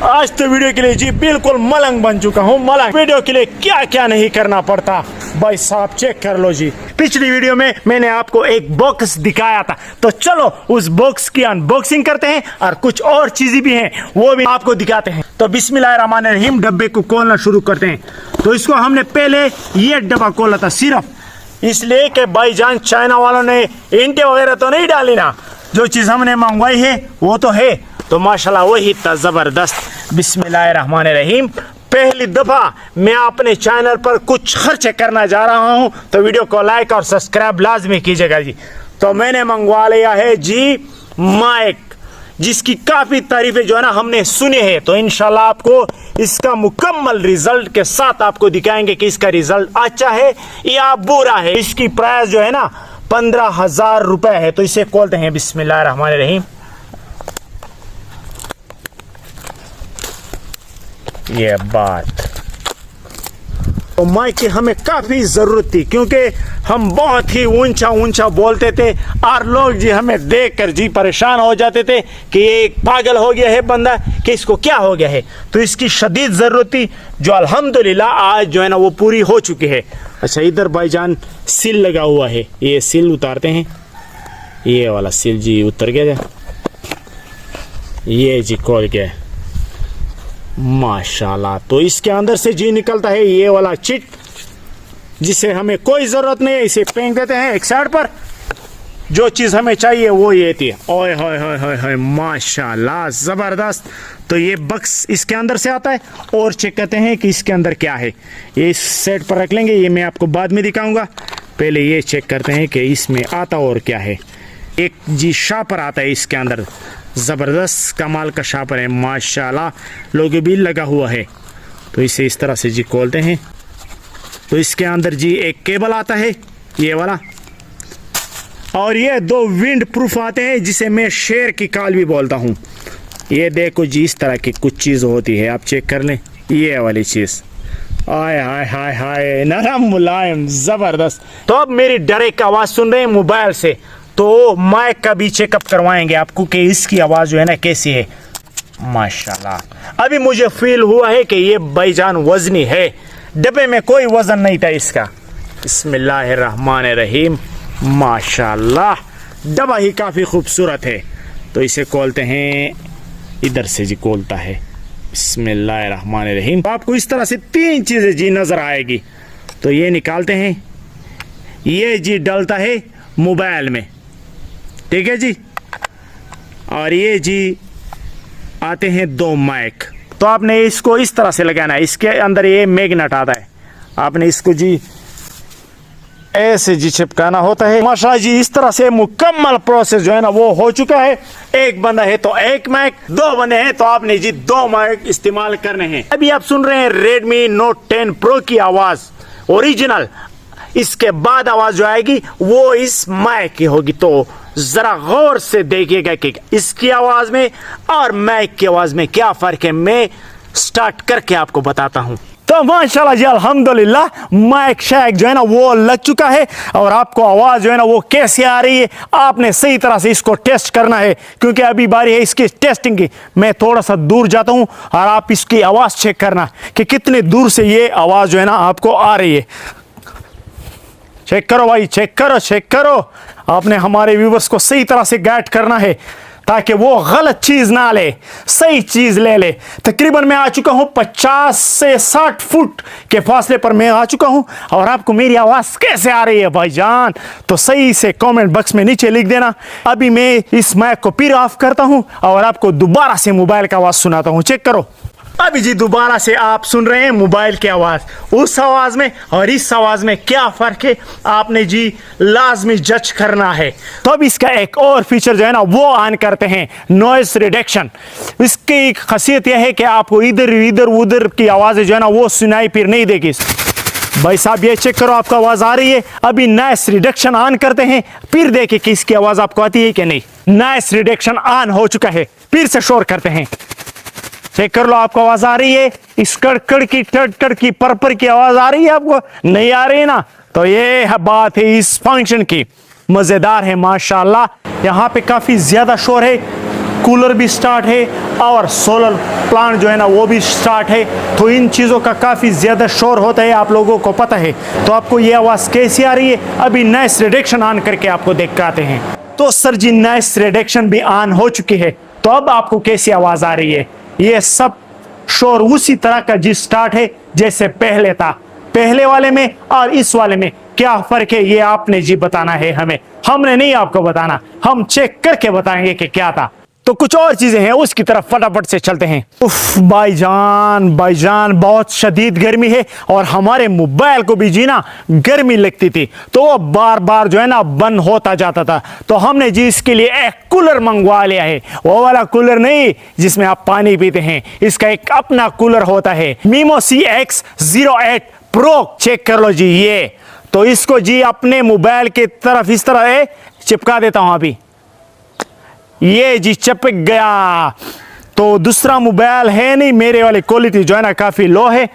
आज तो वीडियो के लिए जी बिल्कुल मलंग बन चुका हूँ। मलंग वीडियो के लिए क्या क्या नहीं करना पड़ता भाई साहब, चेक कर लो जी। पिछली वीडियो में मैंने आपको एक बॉक्स दिखाया था, तो चलो उस बॉक्स की अनबॉक्सिंग करते हैं और कुछ और चीजें भी हैं वो भी आपको दिखाते हैं। तो बिस्मिल्लाहिर्रहमानिर्रहीम, डब्बे को खोलना शुरू करते हैं। तो इसको हमने पहले ये डब्बा खोला था सिर्फ इसलिए कि भाईजान चाइना वालों ने ईंटें वगैरह तो नहीं डाली ना, जो चीज हमने मंगवाई है वो तो है, तो माशाल्लाह वही था जबरदस्त। बिस्मिल्लाहिर्रहमानिर्रहीम, पहली दफा मैं अपने चैनल पर कुछ खर्च करना जा रहा हूं, तो वीडियो को लाइक और सब्सक्राइब लाजमी कीजिएगा जी। तो मैंने मंगवा लिया है जी माइक, जिसकी काफी तारीफें जो है ना हमने सुनी है, तो इंशाल्लाह आपको इसका मुकम्मल रिजल्ट के साथ आपको दिखाएंगे कि इसका रिजल्ट अच्छा है या बुरा है। इसकी प्राइस जो है ना 15,000 रुपए है। तो इसे खोलते हैं। बिस्मिल्लाहिर्रहमानिर्रहीम। ये बात तो माइक की हमें काफी जरूरत थी, क्योंकि हम बहुत ही ऊंचा ऊंचा बोलते थे और लोग जी हमें देखकर जी परेशान हो जाते थे कि ये पागल हो गया है बंदा, कि इसको क्या हो गया है। तो इसकी शदीद जरूरत थी, जो अल्हम्दुलिल्लाह आज जो है ना वो पूरी हो चुकी है। अच्छा, इधर भाईजान सील लगा हुआ है, ये सील उतारते हैं। ये वाला सील जी उतर गया, ये जी खोल गया माशाल्लाह। तो इसके अंदर से जी निकलता है ये वाला चिट, जिसे हमें कोई जरूरत नहीं है, इसे फेंक देते हैं एक साइड पर। जो चीज हमें चाहिए वो ये थी। ओए होए होए होए होए, माशाल्लाह जबरदस्त। तो ये बक्स इसके अंदर से आता है और चेक करते हैं कि इसके अंदर क्या है। ये इस सेट पर रख लेंगे, ये मैं आपको बाद में दिखाऊंगा। पहले ये चेक करते हैं कि इसमें आता और क्या है। एक जी शापर आता है इसके अंदर, जबरदस्त कमाल का शापर है माशाल्लाह, लोगो भी लगा हुआ है। तो इसे इस तरह से जी खोलते हैं। तो इसके अंदर जी एक केबल आता है ये वाला, और ये 2 विंड प्रूफ आते हैं, जिसे मैं शेर की काल भी बोलता हूँ। ये देखो जी इस तरह की कुछ चीज होती है, आप चेक कर लें ये वाली चीज। आय हाय हाय हाय, नरम मुलायम जबरदस्त। तो अब मेरी डायरेक्ट आवाज सुन रहे हैं मोबाइल से, तो माइक का भी चेकअप करवाएंगे आपको कि इसकी आवाज जो है ना कैसी है। माशाल्लाह अभी मुझे फील हुआ है कि ये भाईजान वजनी है, डब्बे में कोई वजन नहीं था इसका। बिस्मिल्लाहिर्रहमानिर्रहीम, माशाल्लाह डब्बा ही काफी खूबसूरत है। तो इसे खोलते हैं, इधर से जी खोलता है। बिस्मिल्लाहिर्रहमानिर्रहीम। आपको इस तरह से 3 चीजें जी नजर आएगी। तो ये निकालते हैं, ये जी डलता है मोबाइल में, ठीक है जी। और ये जी आते हैं 2 माइक। तो आपने इसको इस तरह से लगाना है, इसके अंदर ये मैग्नेट आता है, आपने इसको जी ऐसे जी चिपकाना होता है। माशाल्लाह जी इस तरह से मुकम्मल प्रोसेस जो है ना वो हो चुका है। एक बंदा है तो एक माइक, 2 बंदे हैं तो आपने जी 2 माइक इस्तेमाल करने हैं। अभी आप सुन रहे हैं Redmi Note 10 Pro की आवाज ओरिजिनल। इसके बाद आवाज जो आएगी वो इस माइक की होगी। तो जरा गौर से देखिएगा कि इसकी आवाज में और माइक की आवाज में क्या फर्क है। मैं स्टार्ट करके आपको बताता हूं। तो माशाल्लाह जी अल्हम्दुलिल्लाह माइक शैक जो है ना वो लग चुका है, और आपको आवाज जो है ना वो कैसे आ रही है आपने सही तरह से इसको टेस्ट करना है, क्योंकि अभी बारी है इसकी टेस्टिंग की। मैं थोड़ा सा दूर जाता हूं और आप इसकी आवाज चेक करना कि कितने दूर से ये आवाज जो है ना आपको आ रही है। चेक करो भाई, चेक करो चेक करो। आपने हमारे व्यूवर्स को सही तरह से गाइड करना है ताकि वो गलत चीज ना ले, सही चीज ले ले। तकरीबन मैं आ चुका हूं 50 से 60 फुट के फासले पर मैं आ चुका हूं, और आपको मेरी आवाज कैसे आ रही है भाईजान तो सही से कमेंट बॉक्स में नीचे लिख देना। अभी मैं इस माइक को फिर ऑफ करता हूं और आपको दोबारा से मोबाइल का आवाज सुनाता हूं। चेक करो। अभी जी दोबारा से आप सुन रहे हैं मोबाइल की आवाज। उस आवाज में और इस आवाज में क्या फर्क है आपने जी लाजमी जज करना है। तो अब इसका एक और फीचर जो है ना वो ऑन करते हैं, नॉइस रिडक्शन। इसकी खासियत यह है कि आपको इधर इधर उधर की आवाजें जो है ना वो सुनाई फिर नहीं देगी। भाई साहब ये चेक करो, आपको आवाज आ रही है। अभी नॉइस रिडक्शन ऑन करते हैं, फिर देखिए कि इसकी आवाज आपको आती है कि नहीं। नॉइस रिडक्शन ऑन हो चुका है, फिर से शोर करते हैं। चेक कर लो, आपको आवाज आ रही है। इस कड़कड़ की टड़कड़ की परपर की आवाज आ रही है, आपको नहीं आ रही है ना। तो ये है बात है इस फंक्शन की, मजेदार है माशाल्लाह। यहाँ पे काफी ज्यादा शोर है, कूलर भी स्टार्ट है और सोलर प्लांट जो है ना वो भी स्टार्ट है। तो इन चीज़ों का काफ़ी ज़्यादा शोर होता है, आप लोगों को पता है। तो आपको ये आवाज़ कैसी आ रही है, अभी नॉइस रिडक्शन ऑन करके आपको देख के आते हैं। तो सर जी नॉइस रिडक्शन भी ऑन हो चुकी है, तो अब आपको कैसी आवाज़ आ रही है? ये सब शोर उसी तरह का जी स्टार्ट है जैसे पहले था। पहले वाले में और इस वाले में क्या फर्क है, ये आपने जी बताना है हमें, हमने नहीं आपको बताना, हम चेक करके बताएंगे कि क्या था। तो कुछ और चीजें हैं उसकी तरफ फटाफट से चलते हैं। उफ भाईजान बहुत शदीद गर्मी है और हमारे मोबाइल को भी जी ना गर्मी लगती थी, तो वो बार बार जो है ना बंद होता जाता था। तो हमने जी इसके लिए एक कूलर मंगवा लिया है, वो वाला कूलर नहीं जिसमें आप पानी पीते हैं, इसका एक अपना कूलर होता है, मीमो CX08 प्रो। चेक कर लो जी ये। तो इसको जी अपने मोबाइल की तरफ इस तरह चिपका देता हूं, अभी ये जी चिपक गया। तो दूसरा मोबाइल है नहीं, मेरे वाली क्वालिटी जो है ना काफ़ी लो है,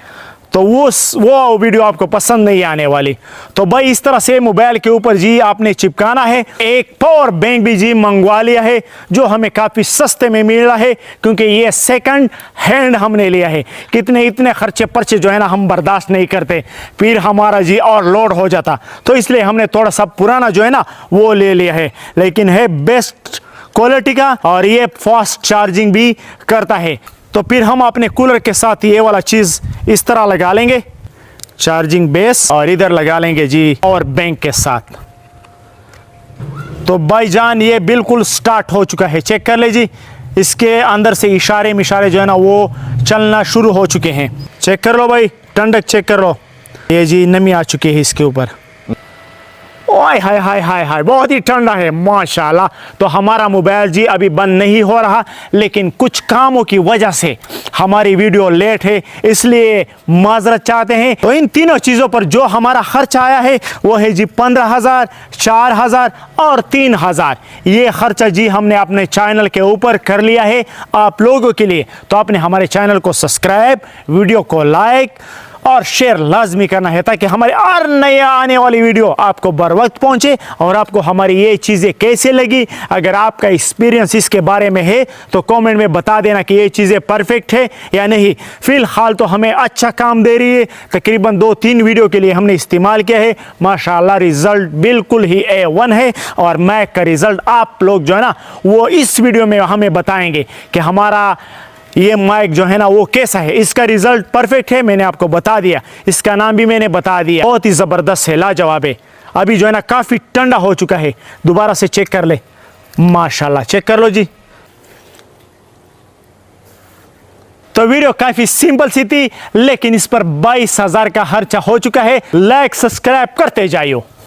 तो वो वीडियो आपको पसंद नहीं आने वाली। तो भाई इस तरह से मोबाइल के ऊपर जी आपने चिपकाना है। एक पावर बैंक भी जी मंगवा लिया है जो हमें काफ़ी सस्ते में मिल रहा है, क्योंकि ये सेकंड हैंड हमने लिया है। कितने इतने खर्चे पर्चे जो है ना हम बर्दाश्त नहीं करते, फिर हमारा जी और लोड हो जाता, तो इसलिए हमने थोड़ा सा पुराना जो है ना वो ले लिया है, लेकिन है बेस्ट क्वालिटी का और ये फास्ट चार्जिंग भी करता है। तो फिर हम अपने कूलर के साथ ये वाला चीज़ इस तरह लगा लेंगे, चार्जिंग बेस, और इधर लगा लेंगे जी पावर बैंक के साथ। तो भाईजान ये बिल्कुल स्टार्ट हो चुका है, चेक कर ले जी, इसके अंदर से इशारे जो है ना वो चलना शुरू हो चुके हैं। चेक कर लो भाई, ठंडक चेक कर लो, ये जी नमी आ चुकी है इसके ऊपर। ओए हाय हाय हाय हाय, बहुत ही ठंडा है माशाल्लाह। तो हमारा मोबाइल जी अभी बंद नहीं हो रहा, लेकिन कुछ कामों की वजह से हमारी वीडियो लेट है, इसलिए माजरत चाहते हैं। तो इन तीनों चीज़ों पर जो हमारा खर्च आया है वो है जी 15,000, 4,000 और 3,000। ये खर्चा जी हमने अपने चैनल के ऊपर कर लिया है आप लोगों के लिए। तो आपने हमारे चैनल को सब्सक्राइब, वीडियो को लाइक और शेयर लाजमी करना है, ताकि हमारी और नई आने वाली वीडियो आपको बर वक्त पहुंचे। और आपको हमारी ये चीज़ें कैसे लगी, अगर आपका एक्सपीरियंस इसके बारे में है तो कमेंट में बता देना कि ये चीज़ें परफेक्ट है या नहीं। फ़िलहाल तो हमें अच्छा काम दे रही है, तकरीबन 2-3 वीडियो के लिए हमने इस्तेमाल किया है, माशाल्लाह रिज़ल्ट बिल्कुल ही A1 है। और मैक का रिज़ल्ट आप लोग जो है ना वो इस वीडियो में हमें बताएंगे कि हमारा ये माइक जो है ना वो कैसा है। इसका रिजल्ट परफेक्ट है, मैंने आपको बता दिया, इसका नाम भी मैंने बता दिया, बहुत ही ज़बरदस्त है, लाजवाब है। अभी जो है ना काफ़ी ठंडा हो चुका है, दोबारा से चेक कर ले, माशाल्लाह चेक कर लो जी। तो वीडियो काफ़ी सिंपल सी थी, लेकिन इस पर 22,000 का खर्चा हो चुका है। लाइक सब्सक्राइब करते जाइयो।